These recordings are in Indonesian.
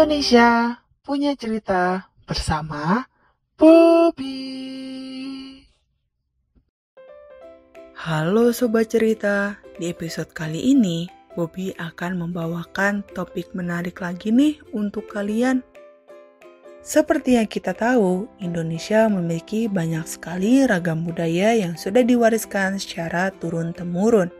Indonesia punya cerita bersama Bobby. Halo Sobat Cerita, di episode kali ini Bobby akan membawakan topik menarik lagi nih untuk kalian. Seperti yang kita tahu, Indonesia memiliki banyak sekali ragam budaya yang sudah diwariskan secara turun-temurun.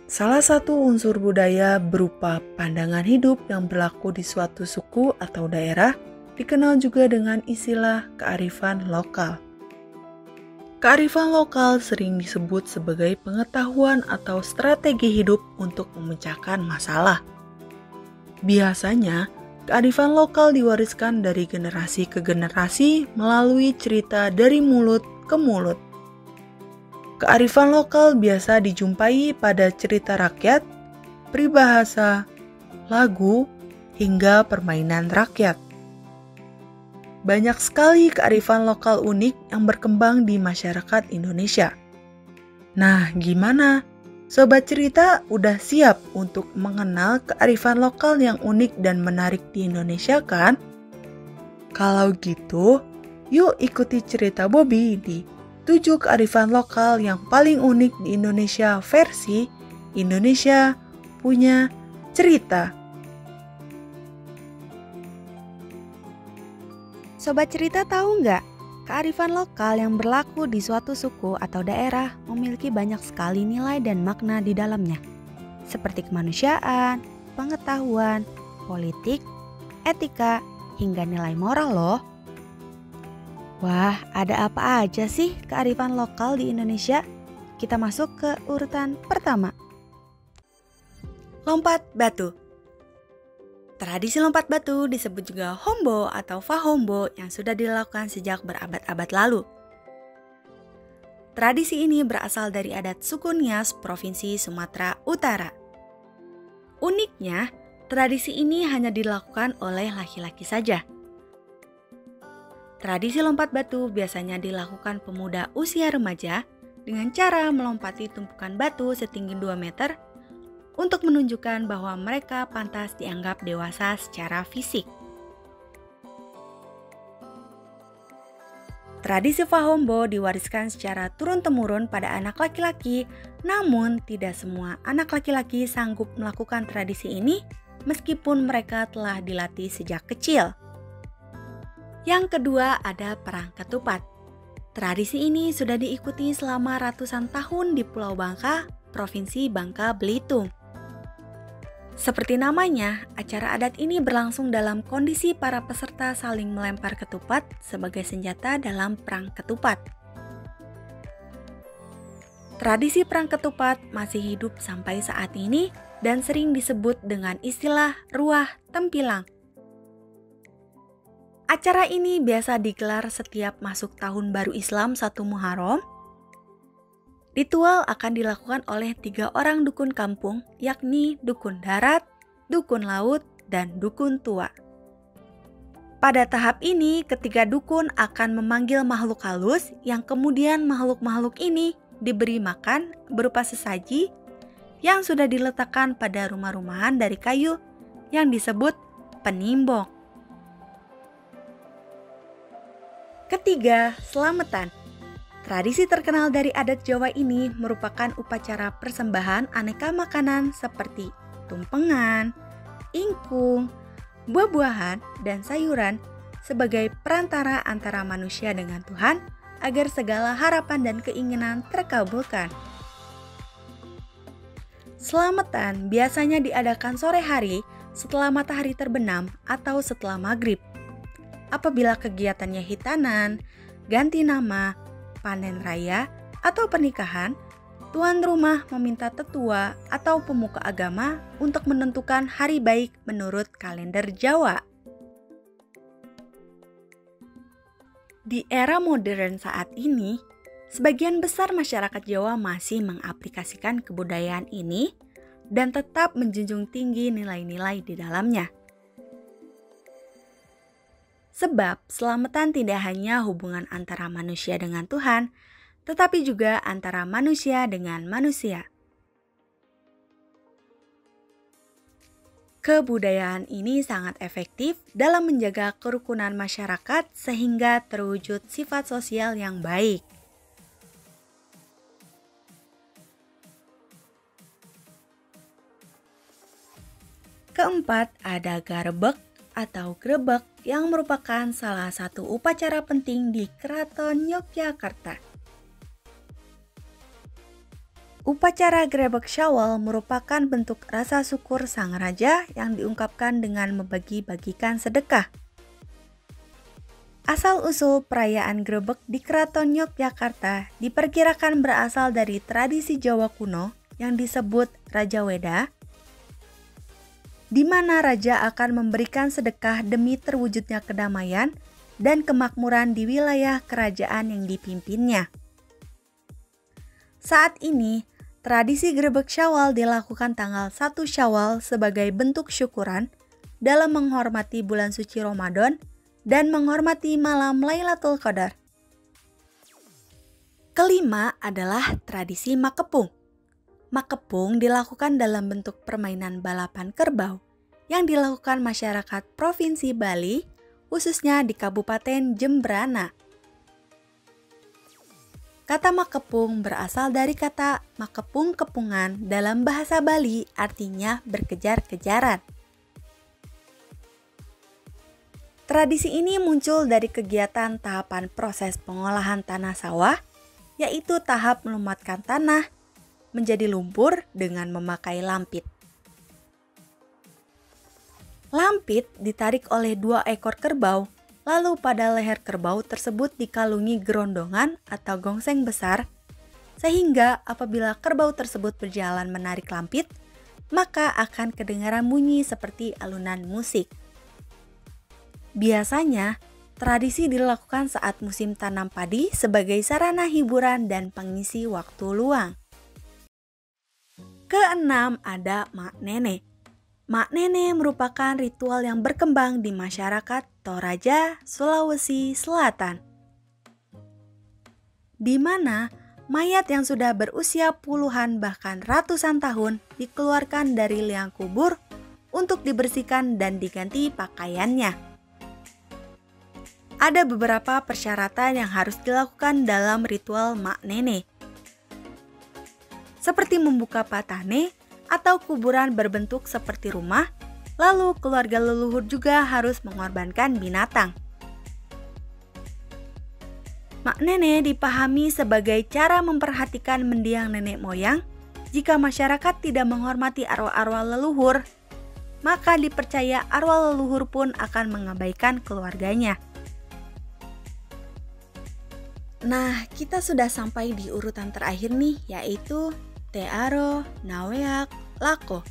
Salah satu unsur budaya berupa pandangan hidup yang berlaku di suatu suku atau daerah dikenal juga dengan istilah kearifan lokal. Kearifan lokal sering disebut sebagai pengetahuan atau strategi hidup untuk memecahkan masalah. Biasanya, kearifan lokal diwariskan dari generasi ke generasi melalui cerita dari mulut ke mulut. Kearifan lokal biasa dijumpai pada cerita rakyat, peribahasa, lagu, hingga permainan rakyat. Banyak sekali kearifan lokal unik yang berkembang di masyarakat Indonesia. Nah, gimana? Sobat Cerita udah siap untuk mengenal kearifan lokal yang unik dan menarik di Indonesia kan? Kalau gitu, yuk ikuti cerita Bobby di 7 kearifan lokal yang paling unik di Indonesia versi Indonesia Punya Cerita. Sobat Cerita tahu nggak? Kearifan lokal yang berlaku di suatu suku atau daerah memiliki banyak sekali nilai dan makna di dalamnya. Seperti kemanusiaan, pengetahuan, politik, etika, hingga nilai moral loh. Wah, ada apa aja sih kearifan lokal di Indonesia? Kita masuk ke urutan pertama. Lompat batu. Tradisi lompat batu disebut juga hombo atau fahombo yang sudah dilakukan sejak berabad-abad lalu. Tradisi ini berasal dari adat suku Nias, Provinsi Sumatera Utara. Uniknya, tradisi ini hanya dilakukan oleh laki-laki saja. Tradisi lompat batu biasanya dilakukan pemuda usia remaja dengan cara melompati tumpukan batu setinggi 2 meter untuk menunjukkan bahwa mereka pantas dianggap dewasa secara fisik. Tradisi fahombo diwariskan secara turun-temurun pada anak laki-laki, namun tidak semua anak laki-laki sanggup melakukan tradisi ini meskipun mereka telah dilatih sejak kecil. Yang kedua ada perang ketupat. Tradisi ini sudah diikuti selama ratusan tahun di Pulau Bangka, Provinsi Bangka Belitung. Seperti namanya, acara adat ini berlangsung dalam kondisi para peserta saling melempar ketupat sebagai senjata dalam perang ketupat. Tradisi perang ketupat masih hidup sampai saat ini dan sering disebut dengan istilah ruah tempilang. Acara ini biasa digelar setiap masuk tahun baru Islam 1 Muharram. Ritual akan dilakukan oleh 3 orang dukun kampung, yakni dukun darat, dukun laut, dan dukun tua. Pada tahap ini, ketiga dukun akan memanggil makhluk halus yang kemudian makhluk-makhluk ini diberi makan berupa sesaji yang sudah diletakkan pada rumah-rumahan dari kayu yang disebut penimbong. Ketiga, selamatan. Tradisi terkenal dari adat Jawa ini merupakan upacara persembahan aneka makanan seperti tumpengan, ingkung, buah-buahan, dan sayuran sebagai perantara antara manusia dengan Tuhan agar segala harapan dan keinginan terkabulkan. Selamatan biasanya diadakan sore hari setelah matahari terbenam atau setelah maghrib. Apabila kegiatannya hitanan, ganti nama, panen raya, atau pernikahan, tuan rumah meminta tetua atau pemuka agama untuk menentukan hari baik menurut kalender Jawa. Di era modern saat ini, sebagian besar masyarakat Jawa masih mengaplikasikan kebudayaan ini dan tetap menjunjung tinggi nilai-nilai di dalamnya. Sebab selamatan tidak hanya hubungan antara manusia dengan Tuhan, tetapi juga antara manusia dengan manusia. Kebudayaan ini sangat efektif dalam menjaga kerukunan masyarakat sehingga terwujud sifat sosial yang baik. Keempat, ada garbek atau grebek yang merupakan salah satu upacara penting di Keraton Yogyakarta. Upacara Grebek Syawal merupakan bentuk rasa syukur sang raja yang diungkapkan dengan membagi-bagikan sedekah. Asal-usul perayaan Grebek di Keraton Yogyakarta diperkirakan berasal dari tradisi Jawa kuno yang disebut Raja Weda, di mana raja akan memberikan sedekah demi terwujudnya kedamaian dan kemakmuran di wilayah kerajaan yang dipimpinnya. Saat ini, tradisi Grebek Syawal dilakukan tanggal 1 Syawal sebagai bentuk syukuran dalam menghormati bulan suci Ramadan dan menghormati malam Lailatul Qadar. Kelima adalah tradisi makepung. Makepung dilakukan dalam bentuk permainan balapan kerbau yang dilakukan masyarakat Provinsi Bali, khususnya di Kabupaten Jembrana. Kata makepung berasal dari kata makepung-kepungan dalam bahasa Bali, artinya berkejar-kejaran. Tradisi ini muncul dari kegiatan tahapan proses pengolahan tanah sawah, yaitu tahap melumatkan tanah menjadi lumpur dengan memakai lampit. Lampit ditarik oleh 2 ekor kerbau. Lalu pada leher kerbau tersebut dikalungi gerondongan atau gongseng besar, sehingga apabila kerbau tersebut berjalan menarik lampit, maka akan kedengaran bunyi seperti alunan musik. Biasanya, tradisi dilakukan saat musim tanam padi sebagai sarana hiburan dan pengisi waktu luang. Keenam, ada Mak Nene. Mak Nene merupakan ritual yang berkembang di masyarakat Toraja, Sulawesi Selatan, di mana mayat yang sudah berusia puluhan bahkan ratusan tahun dikeluarkan dari liang kubur untuk dibersihkan dan diganti pakaiannya. Ada beberapa persyaratan yang harus dilakukan dalam ritual Mak Nene, seperti membuka patane atau kuburan berbentuk seperti rumah. Lalu keluarga leluhur juga harus mengorbankan binatang. Mak Nene dipahami sebagai cara memperhatikan mendiang nenek moyang. Jika masyarakat tidak menghormati arwah-arwah leluhur, maka dipercaya arwah leluhur pun akan mengabaikan keluarganya. Nah, kita sudah sampai di urutan terakhir nih, yaitu Te Aro Naweak Lako.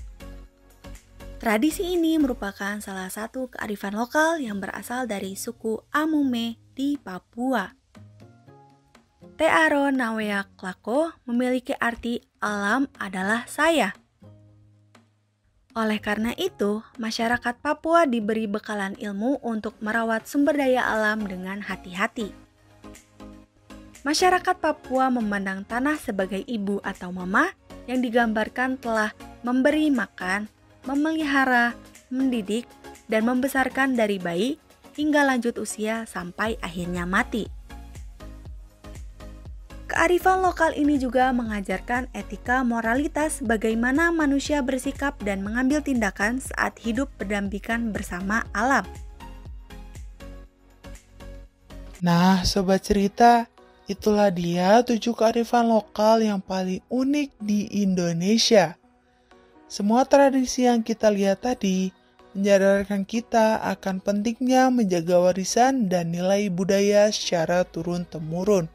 Tradisi ini merupakan salah satu kearifan lokal yang berasal dari suku Amume di Papua. Te Aro Naweak Lako memiliki arti alam adalah saya. Oleh karena itu, masyarakat Papua diberi bekalan ilmu untuk merawat sumber daya alam dengan hati-hati. Masyarakat Papua memandang tanah sebagai ibu atau mama yang digambarkan telah memberi makan, memelihara, mendidik, dan membesarkan dari bayi hingga lanjut usia sampai akhirnya mati. Kearifan lokal ini juga mengajarkan etika moralitas bagaimana manusia bersikap dan mengambil tindakan saat hidup berdampingan bersama alam. Nah, Sobat Cerita, itulah dia 7 kearifan lokal yang paling unik di Indonesia. Semua tradisi yang kita lihat tadi menyadarkan kita akan pentingnya menjaga warisan dan nilai budaya secara turun-temurun.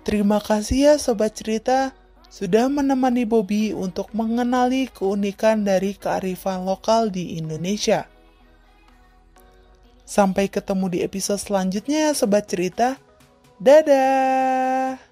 Terima kasih ya Sobat Cerita sudah menemani Bobby untuk mengenali keunikan dari kearifan lokal di Indonesia. Sampai ketemu di episode selanjutnya ya Sobat Cerita. Dadah!